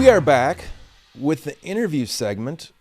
We are back with the interview segment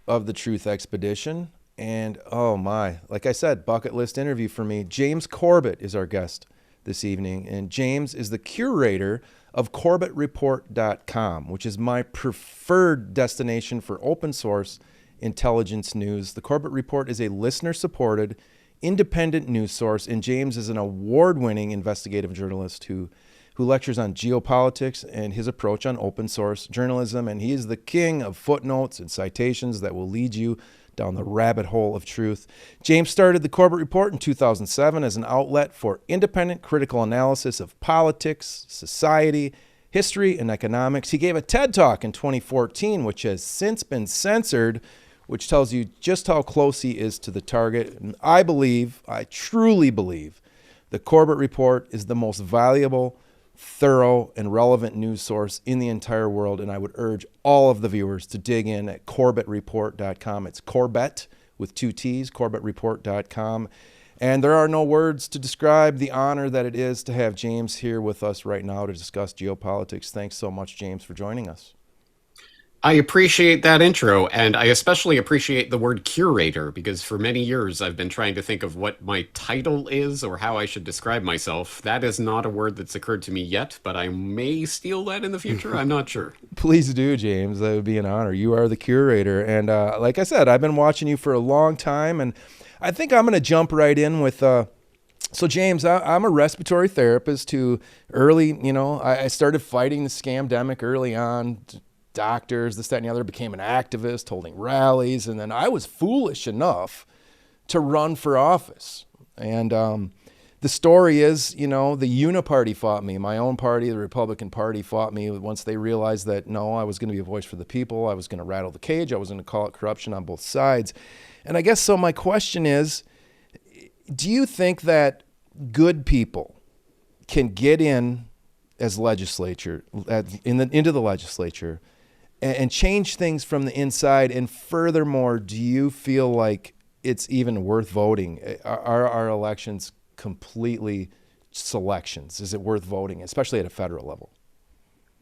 of the Truth Expedition. And oh my, like I said, bucket list interview for me. James Corbett is our guest this evening. And James is the curator of CorbettReport.com, which is my preferred destination for open source intelligence news. The Corbett Report is a listener-supported, independent news source, and James is an award-winning investigative journalist who lectures on geopolitics and his approach on open source journalism. And he is the king of footnotes and citations that will lead you down the rabbit hole of truth. James started the Corbett Report in 2007 as an outlet for independent critical analysis of politics, society, history, and economics. He gave a TED Talk in 2014, which has since been censored, which tells you just how close he is to the target. And I truly believe, the Corbett Report is the most valuable, thorough, and relevant news source in the entire world, and I would urge all of the viewers to dig in at CorbettReport.com. It's Corbett with two T's, CorbettReport.com. And there are no words to describe the honor that it is to have James here with us right now to discuss geopolitics. Thanks so much, James, for joining us. I appreciate that intro, and I especially appreciate the word curator, because for many years I've been trying to think of what my title is or how I should describe myself. That is not a word that's occurred to me yet, but I may steal that in the future. I'm not sure. Please do, James. That would be an honor. You are the curator. And like I said, I've been watching you for a long time, and I think I'm going to jump right in with... So James, I'm a respiratory therapist who I started fighting the scamdemic early on. Doctors, this, that, and the other, became an activist holding rallies. And then I was foolish enough to run for office. And the story is, the Uniparty fought me. My own party, the Republican Party, fought me once they realized that, no, I was going to be a voice for the people. I was going to rattle the cage. I was going to call it corruption on both sides. And I guess so my question is, do you think that good people can get in as legislature, into the legislature, and change things from the inside? And furthermore, do you feel like it's even worth voting? Are our elections completely selections? Is it worth voting, especially at a federal level?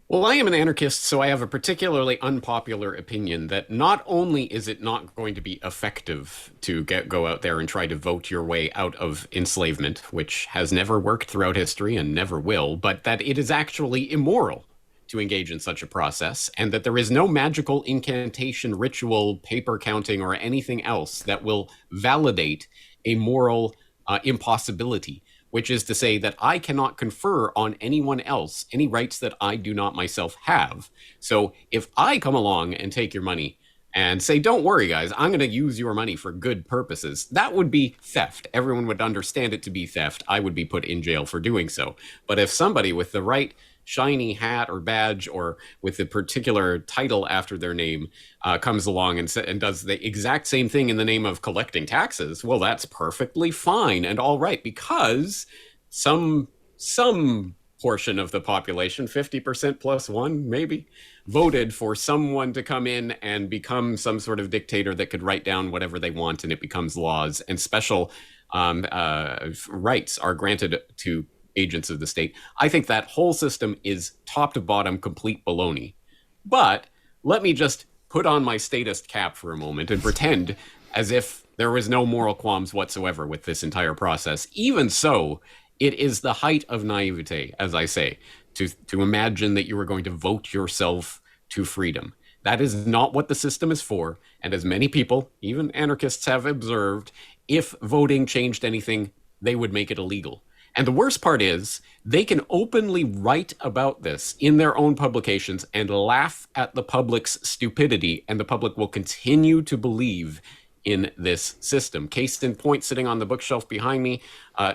Well, I am an anarchist, so I have a particularly unpopular opinion that not only is it not going to be effective to go out there and try to vote your way out of enslavement, which has never worked throughout history and never will, but that it is actually immoral to engage in such a process, and that there is no magical incantation, ritual, paper counting, or anything else that will validate a moral impossibility, which is to say that I cannot confer on anyone else any rights that I do not myself have. So if I come along and take your money and say, don't worry, guys, I'm going to use your money for good purposes, that would be theft. Everyone would understand it to be theft. I would be put in jail for doing so. But if somebody with the right shiny hat or badge, or with a particular title after their name, comes along and does the exact same thing in the name of collecting taxes, well, that's perfectly fine and all right, because some portion of the population, 50% plus one, maybe, voted for someone to come in and become some sort of dictator that could write down whatever they want, and it becomes laws, and special rights are granted to agents of the state. I think that whole system is top to bottom complete baloney. But let me just put on my statist cap for a moment and pretend as if there was no moral qualms whatsoever with this entire process. Even so, it is the height of naivete, as I say, to imagine that you are going to vote yourself to freedom. That is not what the system is for. And as many people, even anarchists, have observed, if voting changed anything, they would make it illegal. And the worst part is, they can openly write about this in their own publications and laugh at the public's stupidity, and the public will continue to believe in this system. Case in point, sitting on the bookshelf behind me,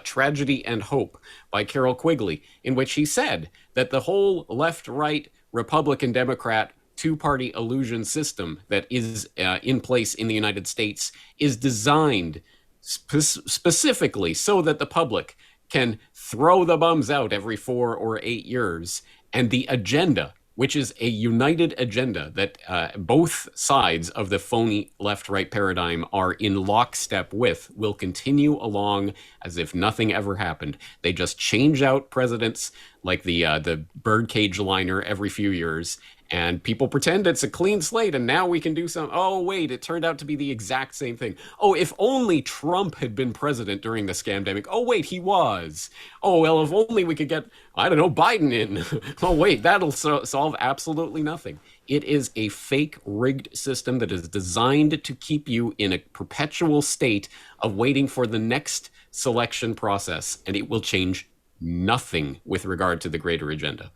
Tragedy and Hope by Carol Quigley, in which he said that the whole left-right Republican-Democrat two-party illusion system that is in place in the United States is designed specifically so that the public can throw the bums out every 4 or 8 years, and the agenda, which is a united agenda that both sides of the phony left-right paradigm are in lockstep with, will continue along as if nothing ever happened. They just change out presidents like the birdcage liner every few years, And people pretend it's a clean slate and now we can do some. Oh, wait, it turned out to be the exact same thing. Oh, if only Trump had been president during the scamdemic. Oh, wait, he was. Oh, well, if only we could get, I don't know, Biden in. Oh, wait, that'll solve absolutely nothing. It is a fake, rigged system that is designed to keep you in a perpetual state of waiting for the next selection process, and it will change nothing with regard to the greater agenda.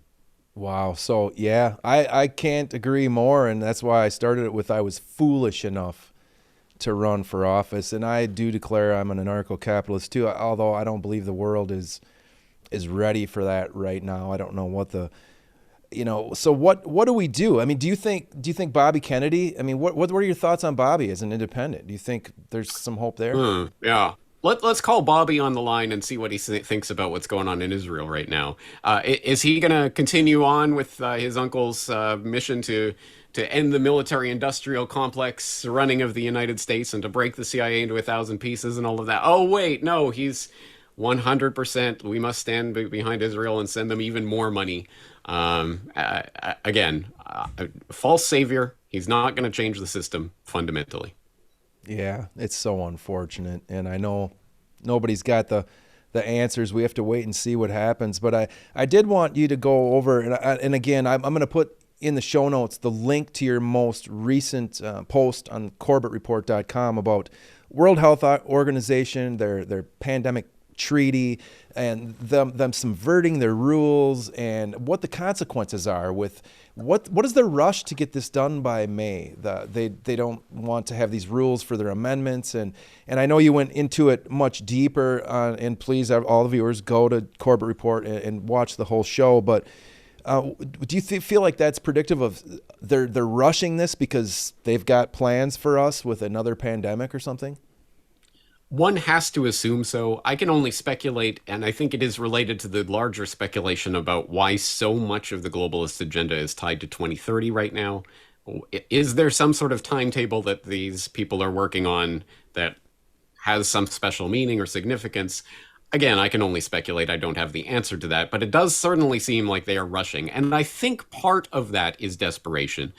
Wow. So yeah, I can't agree more, and that's why I started it with I was foolish enough to run for office, and I do declare I'm an anarcho-capitalist too. Although I don't believe the world is ready for that right now. I don't know what the So what do we do? I mean, do you think Bobby Kennedy? I mean, what are your thoughts on Bobby as an independent? Do you think there's some hope there? Yeah. Let's call Bobby on the line and see what he thinks about what's going on in Israel right now. Is he going to continue on with his uncle's mission to end the military-industrial complex running of the United States and to break the CIA into 1,000 pieces and all of that? Oh, wait, no, he's 100%. We must stand behind Israel and send them even more money. Again, false savior. He's not going to change the system fundamentally. Yeah, it's so unfortunate, and I know nobody's got the answers. We have to wait and see what happens. But I did want you to go over, and again, I'm going to put in the show notes the link to your most recent post on CorbettReport.com about World Health Organization, their pandemic treaty, and them subverting their rules, and what the consequences are with what is their rush to get this done by May. They don't want to have these rules for their amendments, and I know you went into it much deeper, and please, all the viewers, go to Corbett Report and watch the whole show. But do you feel like that's predictive of they're rushing this because they've got plans for us with another pandemic or something? One has to assume so. I can only speculate, and I think it is related to the larger speculation about why so much of the globalist agenda is tied to 2030 right now. Is there some sort of timetable that these people are working on that has some special meaning or significance? Again, I can only speculate. I don't have the answer to that, but it does certainly seem like they are rushing. And I think part of that is desperation,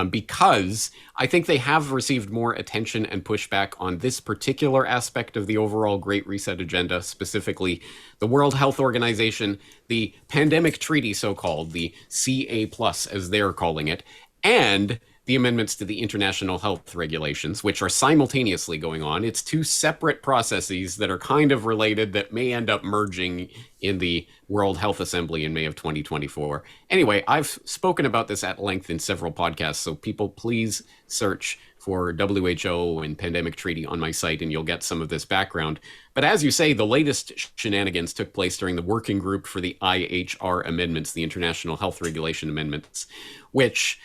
because I think they have received more attention and pushback on this particular aspect of the overall Great Reset agenda, specifically the World Health Organization, the pandemic treaty, so-called, the CA+, as they're calling it, and the amendments to the international health regulations, which are simultaneously going on. It's two separate processes that are kind of related that may end up merging in the World Health Assembly in May of 2024. Anyway, I've spoken about this at length in several podcasts, so people please search for WHO and Pandemic Treaty on my site and you'll get some of this background. But as you say, the latest shenanigans took place during the working group for the IHR amendments, the International Health Regulation Amendments, which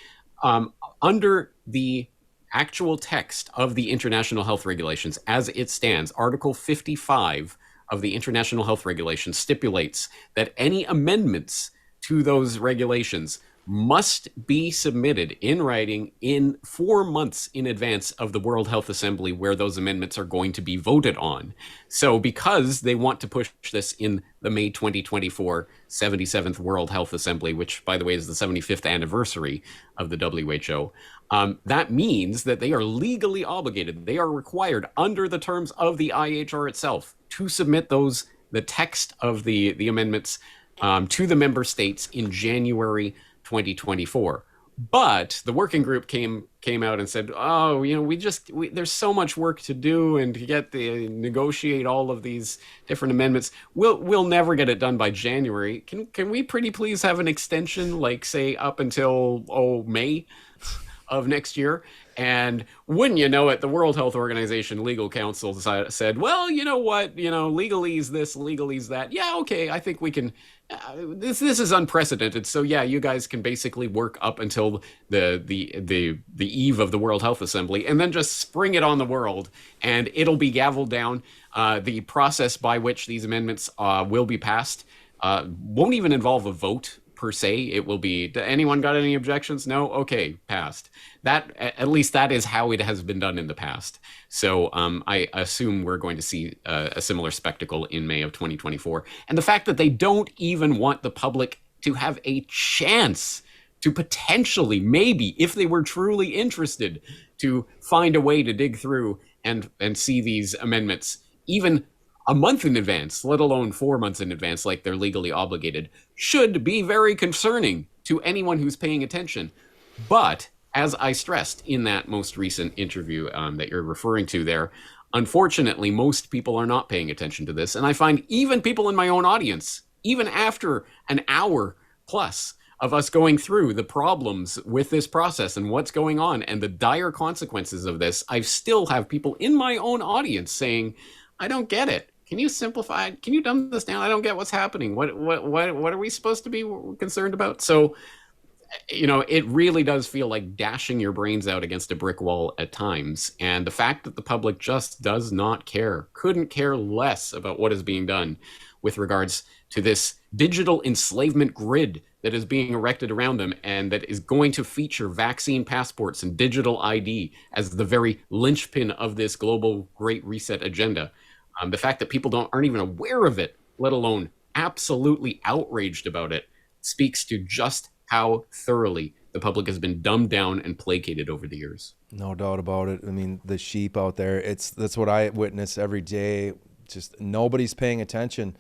under the actual text of the International Health Regulations, as it stands, Article 55 of the International Health Regulations stipulates that any amendments to those regulations must be submitted in writing in 4 months in advance of the World Health Assembly where those amendments are going to be voted on. So because they want to push this in the May 2024 77th World Health Assembly, which, by the way, is the 75th anniversary of the WHO, that means that they are legally obligated. They are required under the terms of the IHR itself to submit the text of the amendments to the member states in January 2024. But the working group came out and said, "Oh, there's so much work to do and to negotiate all of these different amendments. We'll never get it done by January. Can we pretty please have an extension, like say up until May of next year?" And wouldn't you know it, the World Health Organization legal counsel said, "Well, you know what? Legalese this, legalese that. Yeah, okay, I think we can. This is unprecedented. So yeah, you guys can basically work up until the eve of the World Health Assembly, and then just spring it on the world, and it'll be gavelled down. The process by which these amendments will be passed won't even involve a vote." Per se, it will be, anyone got any objections? No? Okay, passed. At least that is how it has been done in the past. So I assume we're going to see a similar spectacle in May of 2024. And the fact that they don't even want the public to have a chance to potentially, maybe, if they were truly interested, to find a way to dig through and see these amendments even a month in advance, let alone 4 months in advance, like they're legally obligated, should be very concerning to anyone who's paying attention. But as I stressed in that most recent interview that you're referring to there, unfortunately, most people are not paying attention to this. And I find even people in my own audience, even after an hour plus of us going through the problems with this process and what's going on and the dire consequences of this, I still have people in my own audience saying, I don't get it. Can you simplify it? Can you dumb this down? I don't get what's happening. What are we supposed to be concerned about? So, it really does feel like dashing your brains out against a brick wall at times. And the fact that the public just does not care, couldn't care less about what is being done with regards to this digital enslavement grid that is being erected around them and that is going to feature vaccine passports and digital ID as the very linchpin of this global Great Reset agenda. The fact that people aren't even aware of it, let alone absolutely outraged about it, speaks to just how thoroughly the public has been dumbed down and placated over the years. No doubt about it. I mean, the sheep out there, that's what I witness every day. Just nobody's paying attention.